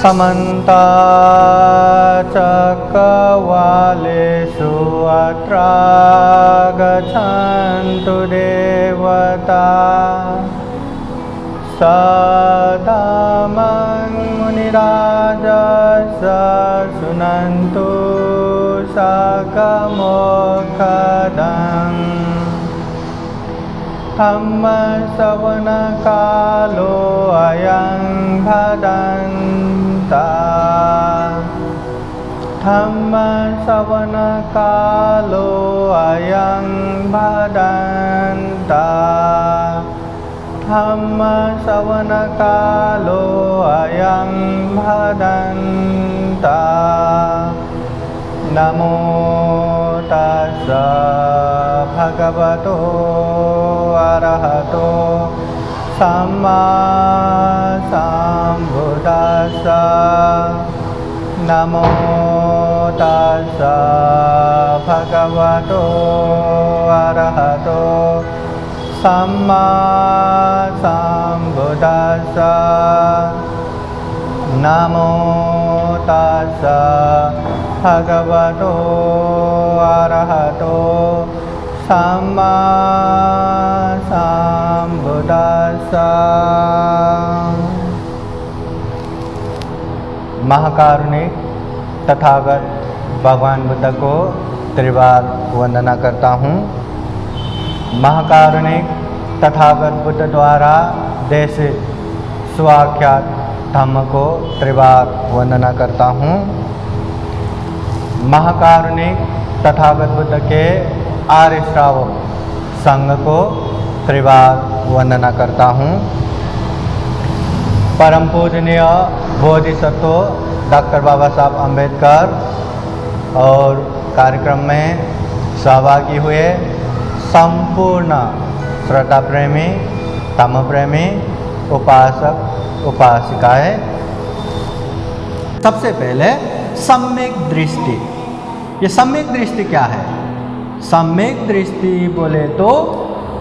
समन्त चक्रवालेषु अत्रा गच्छन्तु देवता सदा मुनिराजस शृण्वन्तु सकमोक्षदम् धम्मश्रवणकालो अयं भदन्ता धम्मश्रवणकालो अयं भदन्ता धम्मश्रवणकालो अयं भदन्ता नमो तस्स भगवतो अरहतो सम्मा सम्बुद्दस्स नमो तस्स भगवतो अरहतो सम्मा सम्बुद्दस्स नमो तस्स भगवतो अरहतो सम्मा सम्बुद्दस्स। महाकारुणिक तथागत भगवान बुद्ध को त्रिवार वंदना करता हूँ। महाकारुणिक तथागत बुद्ध द्वारा देशित स्वाख्यात धम्म को त्रिवार वंदना करता हूँ। महाकारुणिक तथागत बुद्ध के आर्य श्रावक संघ को त्रिवार वंदना करता हूँ। परम पूजनीय बोधिसत्व डॉक्टर बाबा साहब अम्बेडकर और कार्यक्रम में सहभागी हुए संपूर्ण श्रद्धा प्रेमी धम्म प्रेमी उपासक उपासिकाएं। सबसे पहले सम्यक दृष्टि। ये सम्यक दृष्टि क्या है? सम्यक दृष्टि बोले तो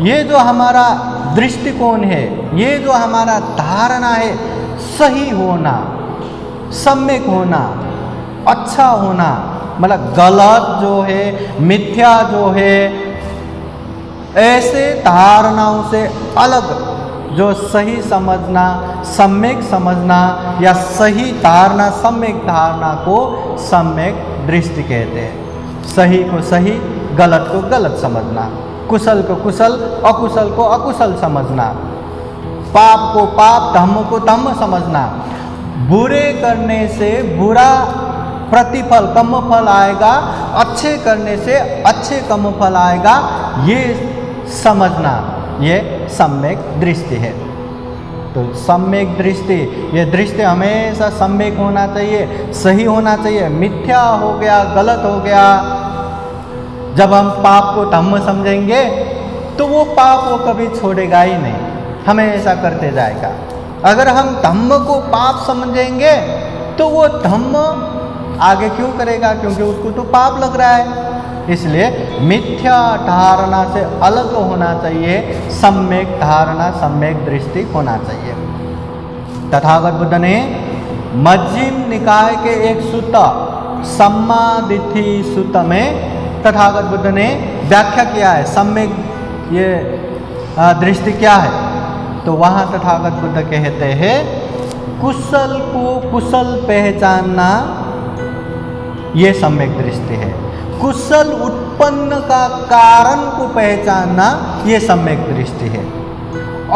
ये जो हमारा दृष्टिकोण है, ये जो हमारा धारणा है, सही होना, सम्यक होना, अच्छा होना, मतलब गलत जो है, मिथ्या जो है, ऐसे धारणाओं से अलग जो सही समझना, सम्यक समझना या सही धारणा, सम्यक धारणा को सम्यक दृष्टि कहते हैं। सही को सही, गलत को गलत समझना, कुशल को कुशल, अकुशल को अकुशल समझना, पाप को पाप, धम्म को धम्म समझना। बुरे करने से बुरा प्रतिफल कम फल आएगा, अच्छे करने से अच्छे कम फल आएगा, ये समझना, ये सम्यक दृष्टि है। तो सम्यक दृष्टि, ये दृष्टि हमेशा सम्यक होना चाहिए, सही होना चाहिए। मिथ्या हो गया, गलत हो गया, जब हम पाप को धम्म समझेंगे तो वो पाप वो कभी छोड़ेगा ही नहीं, हमेशा करते जाएगा। अगर हम धम्म को पाप समझेंगे तो वो धम्म आगे क्यों करेगा? क्योंकि उसको तो पाप लग रहा है। इसलिए मिथ्या धारणा से अलग होना चाहिए, सम्यक धारणा, सम्यक दृष्टि होना चाहिए। तथागत बुद्ध ने मध्यम निकाय के एक सूत्र सम्मादिथि सूत्र में तथागत बुद्ध ने व्याख्या किया है सम्यक ये दृष्टि क्या है। तो वहाँ तथागत बुद्ध कहते हैं कुशल को कुशल पहचानना ये सम्यक दृष्टि है, कुशल उत्पन्न का कारण को पहचानना ये सम्यक दृष्टि है,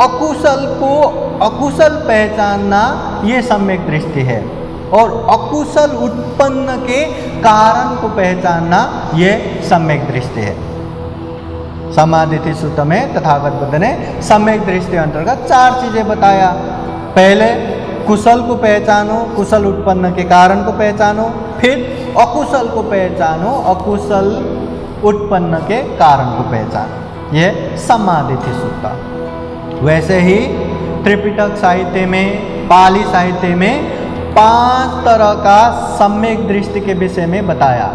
अकुशल को अकुशल पहचानना ये सम्यक दृष्टि है, और अकुशल उत्पन्न के कारण को पहचानना ये सम्यक दृष्टि है। सम्मादिथि सूत्र में तथागत बुद्ध ने सम्यक दृष्टि अंतर्गत 4 चीजें बताया। पहले कुशल को पहचानो, कुशल उत्पन्न के कारण को पहचानो, फिर अकुशल को पहचानो, अकुशल उत्पन्न के कारण को पहचानो, यह सम्मादिथि सूत्र। वैसे ही त्रिपिटक साहित्य में, पाली साहित्य में 5 तरह का सम्यक दृष्टि के विषय में बताया,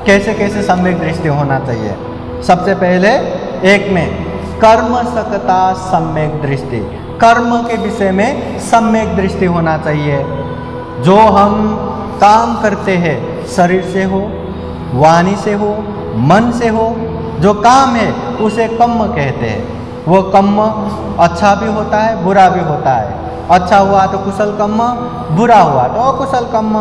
कैसे कैसे सम्यक दृष्टि होना चाहिए। सबसे पहले एक में कर्म सकता सम्यक दृष्टि, कर्म के विषय में सम्यक दृष्टि होना चाहिए। जो हम काम करते हैं शरीर से हो, वाणी से हो, मन से हो, जो काम है उसे कर्म कहते हैं। वो कर्म अच्छा भी होता है, बुरा भी होता है। अच्छा हुआ तो कुशल कर्म, बुरा हुआ तो अकुशल कर्म।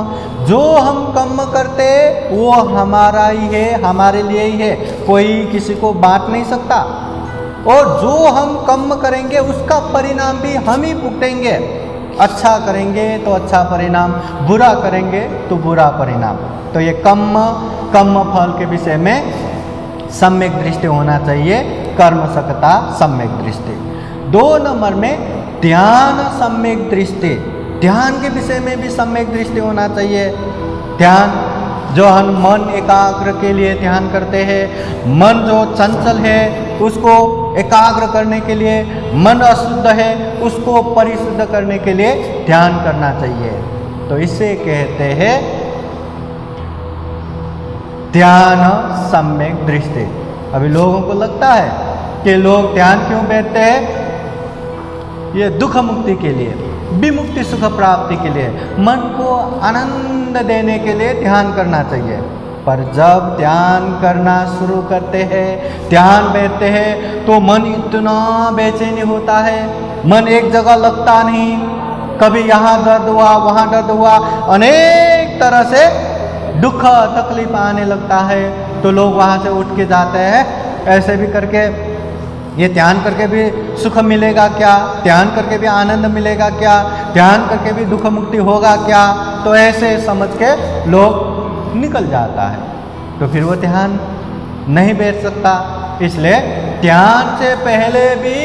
जो हम कर्म करते हैं वो हमारा ही है, हमारे लिए ही है, कोई किसी को बांट नहीं सकता। और जो हम कर्म करेंगे उसका परिणाम भी हम ही भुगतेंगे। अच्छा करेंगे तो अच्छा परिणाम, बुरा करेंगे तो बुरा परिणाम। तो ये कर्म फल के विषय में सम्यक दृष्टि होना चाहिए, कर्म सकता सम्यक दृष्टि। 2 नंबर में ध्यान सम्यक दृष्टि। ध्यान के विषय में भी सम्यक दृष्टि होना चाहिए। ध्यान जो हम मन एकाग्र के लिए ध्यान करते हैं, मन जो चंचल है उसको एकाग्र करने के लिए, मन अशुद्ध है उसको परिशुद्ध करने के लिए ध्यान करना चाहिए। तो इसे कहते हैं ध्यान सम्यक दृष्टि। अभी लोगों को लगता है कि लोग ध्यान क्यों बैठते हैं? ये दुख मुक्ति के लिए, विमुक्ति सुख प्राप्ति के लिए, मन को आनंद देने के लिए ध्यान करना चाहिए। पर जब ध्यान करना शुरू करते हैं, ध्यान बैठते हैं, तो मन इतना बेचैनी होता है, मन एक जगह लगता नहीं। कभी यहाँ दर्द हुआ, वहाँ दर्द हुआ, अनेक तरह से दुख तकलीफ आने लगता है। तो लोग वहाँ से उठ के जाते हैं, ऐसे भी करके ये ध्यान करके भी सुख मिलेगा क्या, ध्यान करके भी आनंद मिलेगा क्या, ध्यान करके भी दुख मुक्ति होगा क्या, तो ऐसे समझ के लोग निकल जाता है। तो फिर वो ध्यान नहीं बैठ सकता। इसलिए ध्यान से पहले भी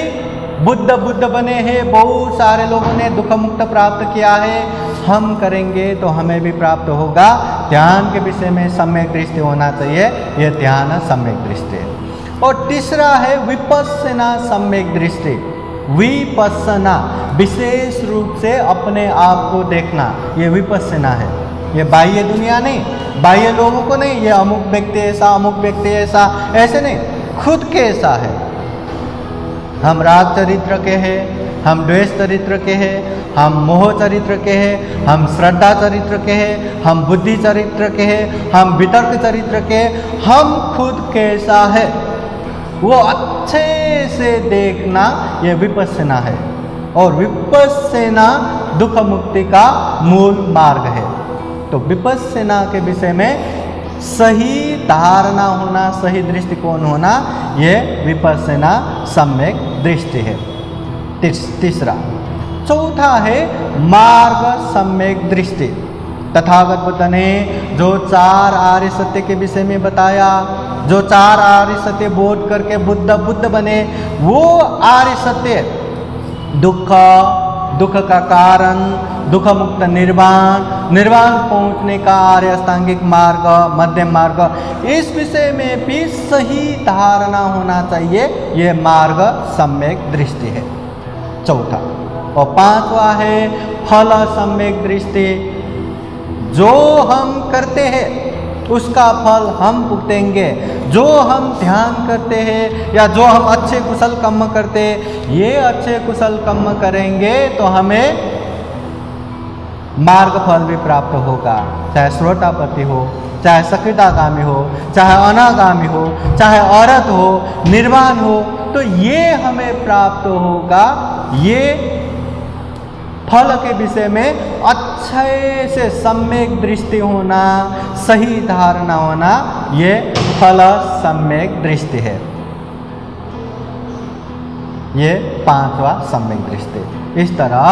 बुद्ध बने हैं, बहुत सारे लोगों ने दुख मुक्त प्राप्त किया है। हम करेंगे तो हमें भी प्राप्त होगा। ध्यान के विषय में सम्यक दृष्टि होना चाहिए, यह ध्यान सम्यक दृष्टि है। और तीसरा है विपस्सना सम्यक दृष्टि। विपस्सना विशेष रूप से अपने आप को देखना, ये विपस्सना है। ये बाह्य दुनिया नहीं, बाह्य लोगों को नहीं, ये अमुक व्यक्ति ऐसा, अमुक व्यक्ति ऐसा, ऐसे नहीं, खुद के ऐसा है। हम राग चरित्र के हैं, हम द्वेष चरित्र के हैं, हम मोह चरित्र के हैं, हम श्रद्धा चरित्र के हैं, हम बुद्धि चरित्र के हैं, हम वितर्क चरित्र के हैं। हम खुद कैसा है वो अच्छे से देखना, यह विपस्सना है। और विपस्सना दुख मुक्ति का मूल मार्ग है। तो विपस्सना के विषय में सही धारणा होना, सही दृष्टिकोण होना, यह विपस्सना सम्यक दृष्टि है। तीसरा। चौथा है मार्ग सम्यक दृष्टि। तथागत बुद्ध ने जो 4 आर्य सत्य के विषय में बताया, जो 4 आर्य सत्य बोध करके बुद्ध बने, वो आर्य सत्य दुख का कारण, दुख मुक्त निर्वाण पहुंचने का आर्य अष्टांगिक मार्ग, मध्यम मार्ग, इस विषय में भी सही धारणा होना चाहिए। यह मार्ग सम्यक दृष्टि है, चौथा। और 5वां है फल सम्यक दृष्टि। जो हम करते हैं उसका फल हम भुगतेंगे। जो हम ध्यान करते हैं या जो हम अच्छे कुशल कर्म करते हैं, ये अच्छे कुशल कर्म करेंगे तो हमें मार्ग फल भी प्राप्त होगा। चाहे श्रोतापति हो, चाहे सकृदागामी हो, चाहे अनागामी हो, चाहे औरत हो, निर्वाण हो, तो ये हमें प्राप्त होगा। ये फल के विषय में अच्छे से सम्यक दृष्टि होना, सही धारणा होना, ये फल सम्यक दृष्टि है। ये 5वां सम्यक दृष्टि। इस तरह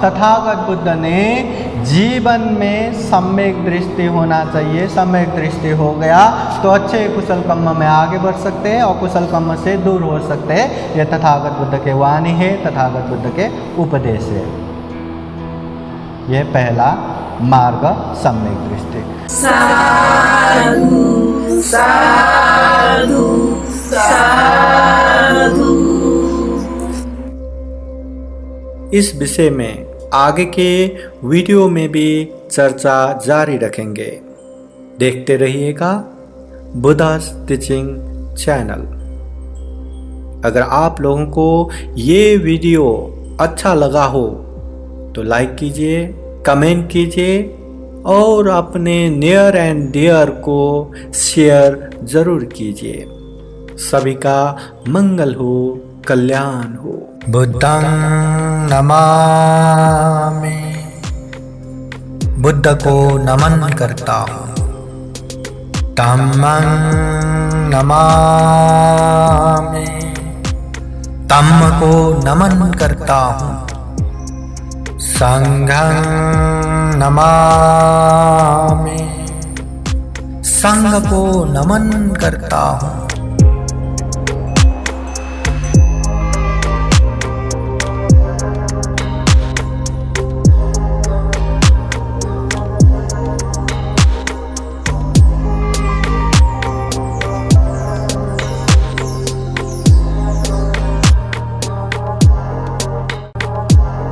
तथागत बुद्ध ने जीवन में सम्यक दृष्टि होना चाहिए। सम्यक दृष्टि हो गया तो अच्छे कुशल कर्म में आगे बढ़ सकते हैं और कुशल कर्म से दूर हो सकते हैं। यह तथागत बुद्ध के वाणी है, तथागत बुद्ध के उपदेश है। यह पहला मार्ग सम्यक दृष्टि। साधु साधु साधु। इस विषय में आगे के वीडियो में भी चर्चा जारी रखेंगे। देखते रहिएगा बुद्धास टीचिंग चैनल। अगर आप लोगों को ये वीडियो अच्छा लगा हो तो लाइक कीजिए, कमेंट कीजिए और अपने नियर एंड डियर को शेयर ज़रूर कीजिए। सभी का मंगल हो, कल्याण हो। बुद्धं नमामि, बुद्ध को नमन करता हूँ। धम्मं नमामि, धम्म को नमन करता हूँ। संघं नमामि, संघ को नमन करता हूँ।